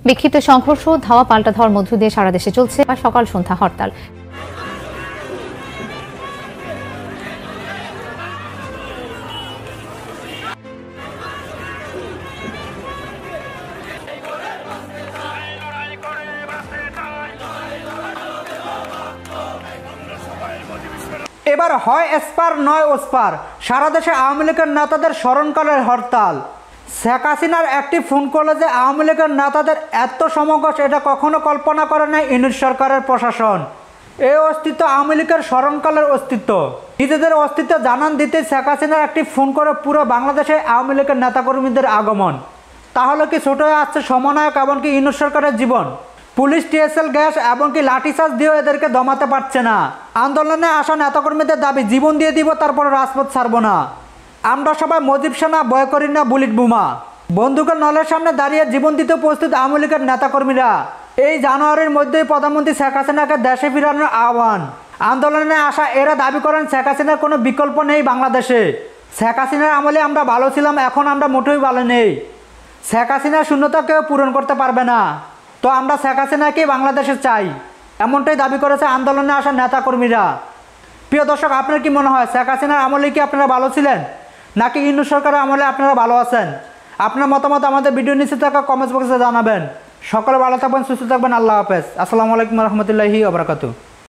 বিক্ষিপ্ত সংঘর্ষ, ধাওয়া পাল্টা ধাওয়ার মধ্য দিয়ে সারা দেশে চলছে সকাল সন্ধ্যা হরতাল। এবার হয় এসপার নয় ওসপার, সারা দেশে আওয়ামী লীগের নেতাদের স্মরণকালের হরতাল। শেখ হাসিনার একটি ফোন কলে যে আওয়ামী লীগের নেতাদের এত সমাবেশ, এটা কখনো কল্পনা করে নাই ইউনিট সরকারের প্রশাসন। এই অস্তিত্ব আওয়ামী লীগের স্মরণকালের অস্তিত্ব। নিজেদের অস্তিত্ব জানান দিতে শেখ হাসিনার একটি ফোন করে পুরো বাংলাদেশে আওয়ামী লীগের নেতাকর্মীদের আগমন। তাহলে কি ছোট হয়ে আসছে সমন্বয়ক এমনকি ইউনিট সরকারের জীবন? পুলিশ টিএসএল গ্যাস এমনকি লাঠিচার্জ দিয়েও এদেরকে দমাতে পারছে না। আন্দোলনে আসা নেতাকর্মীদের দাবি জীবন দিয়ে দিব, তারপর রাজপথ ছাড়ব না। আমরা সবাই মজিব সেনা, ভয় করি না বুলেট বোমা। বন্দুকের নলের সামনে দাঁড়িয়ে জীবন দিতে প্রস্তুত আওয়ামী লীগের নেতাকর্মীরা। এই জানুয়ারির মধ্যেই প্রধানমন্ত্রী শেখ হাসিনাকে দেশে ফিরানোর আহ্বান। আন্দোলনে আসা এরা দাবি করেন শেখ হাসিনার কোনো বিকল্প নেই বাংলাদেশে। শেখ হাসিনার আমলে আমরা ভালো ছিলাম, এখন আমরা মোটেই ভালো নেই। শেখ হাসিনার শূন্যতা কেউ পূরণ করতে পারবে না। তো আমরা শেখ হাসিনাকেই বাংলাদেশে চাই, এমনটাই দাবি করেছে আন্দোলনে আসা নেতাকর্মীরা। প্রিয় দর্শক, আপনার কি মনে হয় শেখ হাসিনার আমলে কি আপনারা ভালো ছিলেন, নাকি ইউনিট সরকারের আমলে আপনারা ভালো আছেন? আপনার মতামত আমাদের ভিডিও নিচে থাকা কমেন্টস বক্সে জানাবেন। সকলে ভালো থাকবেন, সুস্থ থাকবেন। আল্লাহ হাফেজ। আসসালামু আলাইকুম রহমতুল্লাহি ওয়া বারাকাতুহু।